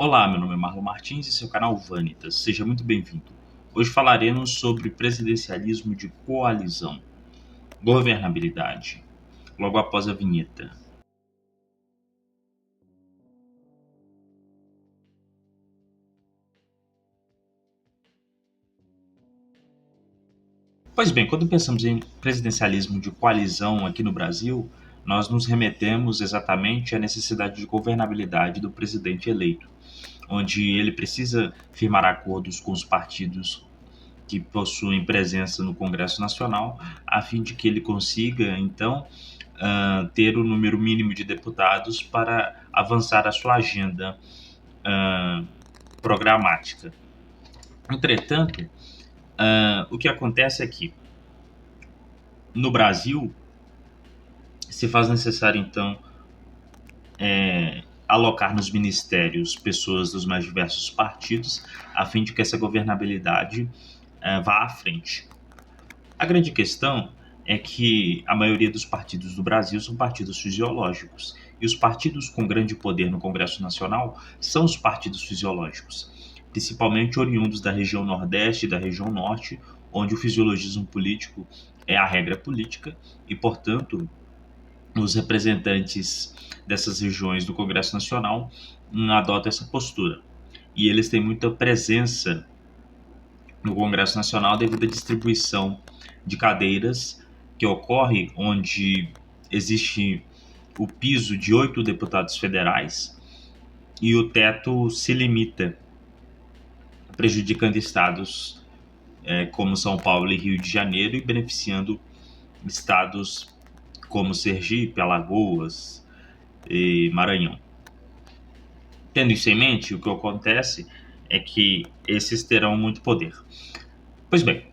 Olá, meu nome é Marlon Martins e seu canal Vanitas. Seja muito bem-vindo. Hoje falaremos sobre presidencialismo de coalizão, governabilidade, logo após a vinheta. Pois bem, quando pensamos em presidencialismo de coalizão aqui no Brasil, nós nos remetemos exatamente à necessidade de governabilidade do presidente eleito, onde ele precisa firmar acordos com os partidos que possuem presença no Congresso Nacional, a fim de que ele consiga, então, ter o número mínimo de deputados para avançar a sua agenda ah, programática. Entretanto, o que acontece é que, no Brasil, se faz necessário, então, alocar nos ministérios pessoas dos mais diversos partidos, a fim de que essa governabilidade vá à frente. A grande questão é que a maioria dos partidos do Brasil são partidos fisiológicos. E os partidos com grande poder no Congresso Nacional são os partidos fisiológicos, principalmente oriundos da região Nordeste e da região Norte, onde o fisiologismo político é a regra política e, portanto, os representantes dessas regiões do Congresso Nacional adotam essa postura. E eles têm muita presença no Congresso Nacional devido à distribuição de cadeiras que ocorre onde existe o piso de 8 deputados federais e o teto se limita, prejudicando estados como São Paulo e Rio de Janeiro e beneficiando estados como Sergipe, Alagoas e Maranhão. Tendo isso em mente, o que acontece é que esses terão muito poder. Pois bem,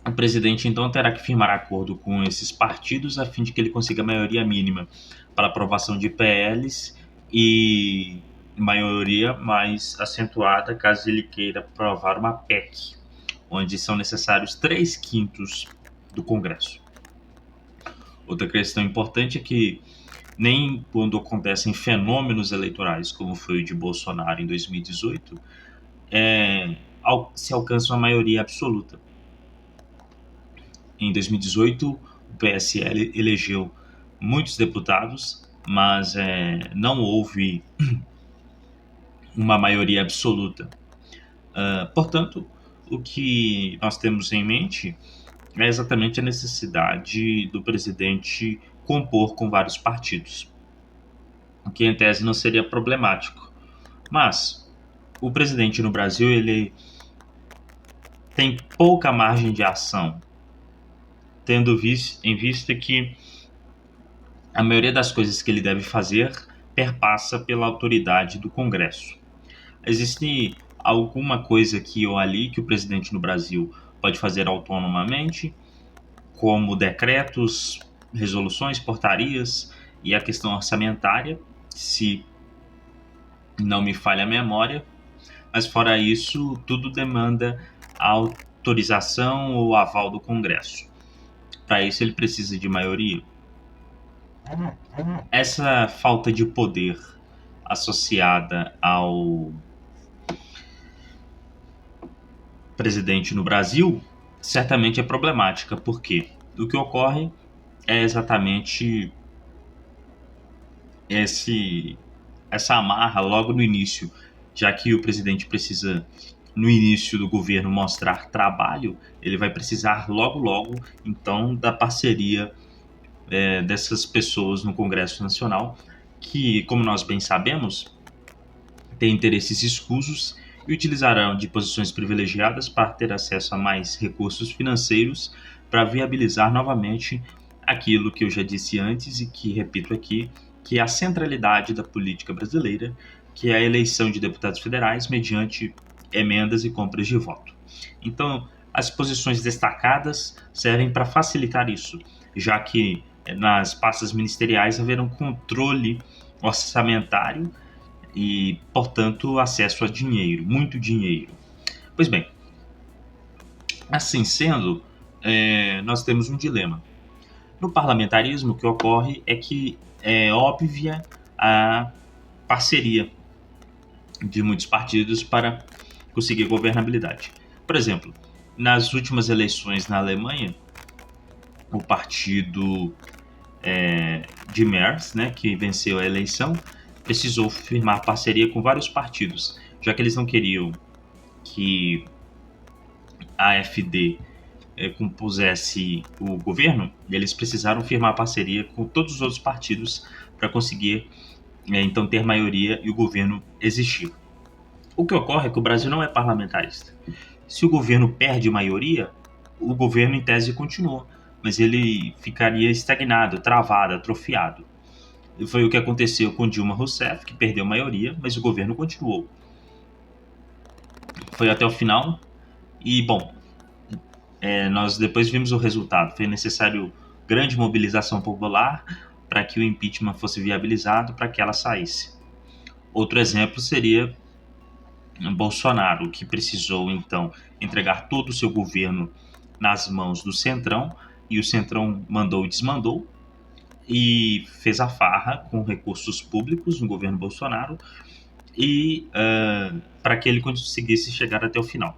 o presidente então terá que firmar acordo com esses partidos a fim de que ele consiga a maioria mínima para aprovação de PLs e maioria mais acentuada caso ele queira aprovar uma PEC, onde são necessários 3/5 do Congresso. Outra questão importante é que nem quando acontecem fenômenos eleitorais, como foi o de Bolsonaro em 2018, se alcança uma maioria absoluta. Em 2018, o PSL elegeu muitos deputados, mas não houve uma maioria absoluta. Portanto, o que nós temos em mente é exatamente a necessidade do presidente compor com vários partidos, o que em tese não seria problemático. Mas o presidente no Brasil ele tem pouca margem de ação, tendo em vista que a maioria das coisas que ele deve fazer perpassa pela autoridade do Congresso. Existe alguma coisa aqui ou ali que o presidente no Brasil pode fazer autonomamente, como decretos, resoluções, portarias e a questão orçamentária, se não me falha a memória, mas fora isso, tudo demanda a autorização ou aval do Congresso. Para isso ele precisa de maioria. Essa falta de poder associada ao presidente no Brasil certamente é problemática, porque o que ocorre é exatamente essa amarra logo no início, já que o presidente precisa, no início do governo, mostrar trabalho, ele vai precisar logo, então, da parceria dessas pessoas no Congresso Nacional, que, como nós bem sabemos, têm interesses escusos e utilizarão de posições privilegiadas para ter acesso a mais recursos financeiros para viabilizar novamente aquilo que eu já disse antes e que repito aqui, que é a centralidade da política brasileira, que é a eleição de deputados federais mediante emendas e compras de voto. Então, as posições destacadas servem para facilitar isso, já que nas pastas ministeriais haverá um controle orçamentário e, portanto, acesso a dinheiro, muito dinheiro. Pois bem, assim sendo, nós temos um dilema. No parlamentarismo, o que ocorre é que é óbvia a parceria de muitos partidos para conseguir governabilidade. Por exemplo, nas últimas eleições na Alemanha, o partido de Merz, né, que venceu a eleição, precisou firmar parceria com vários partidos, já que eles não queriam que a AfD compusesse o governo, eles precisaram firmar parceria com todos os outros partidos para conseguir então ter maioria e o governo existir. O que ocorre é que o Brasil não é parlamentarista. Se o governo perde maioria, o governo em tese continua, mas ele ficaria estagnado, travado, atrofiado. E foi o que aconteceu com Dilma Rousseff, que perdeu maioria, mas o governo continuou. Foi até o final e, bom, nós depois vimos o resultado. Foi necessário grande mobilização popular para que o impeachment fosse viabilizado, para que ela saísse. Outro exemplo seria Bolsonaro, que precisou então entregar todo o seu governo nas mãos do Centrão, e o Centrão mandou e desmandou, e fez a farra com recursos públicos no governo Bolsonaro, e para que ele conseguisse chegar até o final.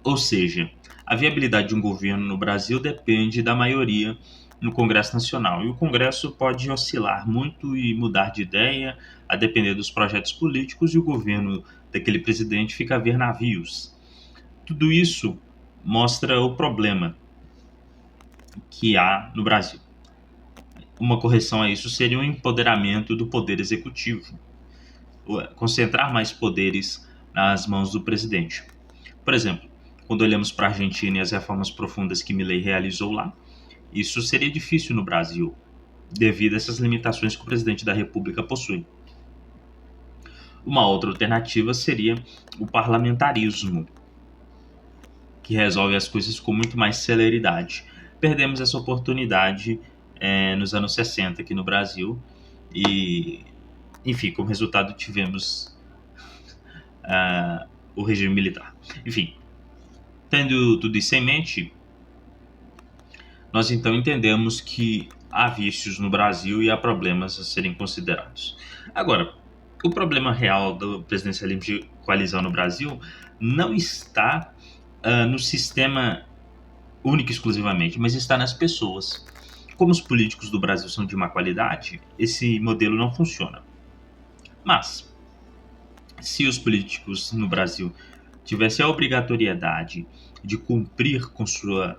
Ou seja, a viabilidade de um governo no Brasil depende da maioria no Congresso Nacional. E o Congresso pode oscilar muito e mudar de ideia, a depender dos projetos políticos, e o governo daquele presidente fica a ver navios. Tudo isso mostra o problema que há no Brasil. Uma correção a isso seria um empoderamento do poder executivo, concentrar mais poderes nas mãos do presidente. Por exemplo, quando olhamos para a Argentina e as reformas profundas que Milei realizou lá, isso seria difícil no Brasil, devido a essas limitações que o presidente da República possui. Uma outra alternativa seria o parlamentarismo, que resolve as coisas com muito mais celeridade. Perdemos essa oportunidade nos anos 60 aqui no Brasil e, enfim, como resultado tivemos o regime militar. Enfim, tendo tudo isso em mente, nós então entendemos que há vícios no Brasil e há problemas a serem considerados. Agora, o problema real do presidencialismo de coalizão no Brasil não está no sistema único e exclusivamente, mas está nas pessoas. Como os políticos do Brasil são de má qualidade, esse modelo não funciona. Mas, se os políticos no Brasil tivessem a obrigatoriedade de cumprir com sua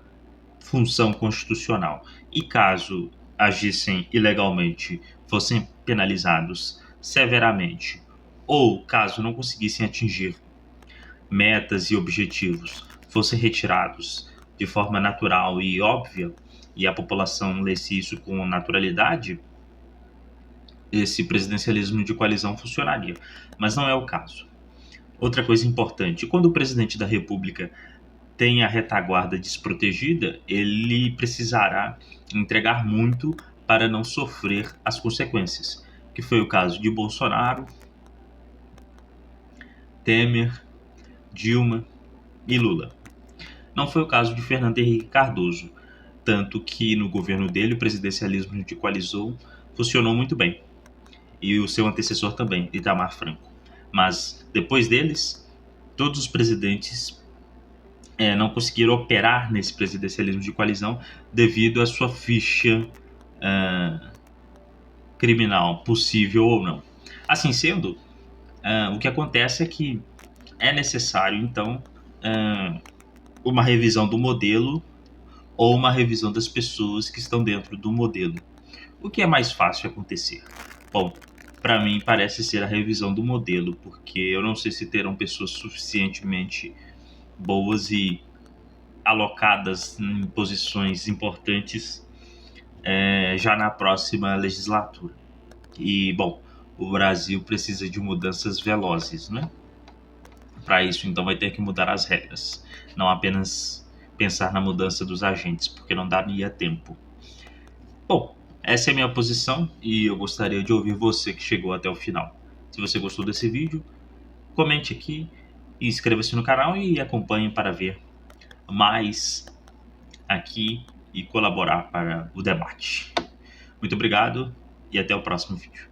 função constitucional e, caso agissem ilegalmente, fossem penalizados severamente, ou caso não conseguissem atingir metas e objetivos, fossem retirados de forma natural e óbvia, e a população lesse isso com naturalidade, esse presidencialismo de coalizão funcionaria. Mas não é o caso. Outra coisa importante, quando o presidente da República tem a retaguarda desprotegida, ele precisará entregar muito para não sofrer as consequências, que foi o caso de Bolsonaro, Temer, Dilma e Lula. Não foi o caso de Fernando Henrique Cardoso, tanto que no governo dele o presidencialismo de coalizão funcionou muito bem, e o seu antecessor também, Itamar Franco. Mas depois deles, todos os presidentes não conseguiram operar nesse presidencialismo de coalizão devido à sua ficha criminal, possível ou não. Assim sendo, o que acontece é que é necessário, então, uma revisão do modelo ou uma revisão das pessoas que estão dentro do modelo. O que é mais fácil acontecer? Bom, para mim parece ser a revisão do modelo, porque eu não sei se terão pessoas suficientemente boas e alocadas em posições importantes já na próxima legislatura. E, bom, o Brasil precisa de mudanças velozes, né? Para isso, então, vai ter que mudar as regras, não apenas pensar na mudança dos agentes, porque não daria tempo. Bom, essa é a minha posição e eu gostaria de ouvir você que chegou até o final. Se você gostou desse vídeo, comente aqui, inscreva-se no canal e acompanhe para ver mais aqui e colaborar para o debate. Muito obrigado e até o próximo vídeo.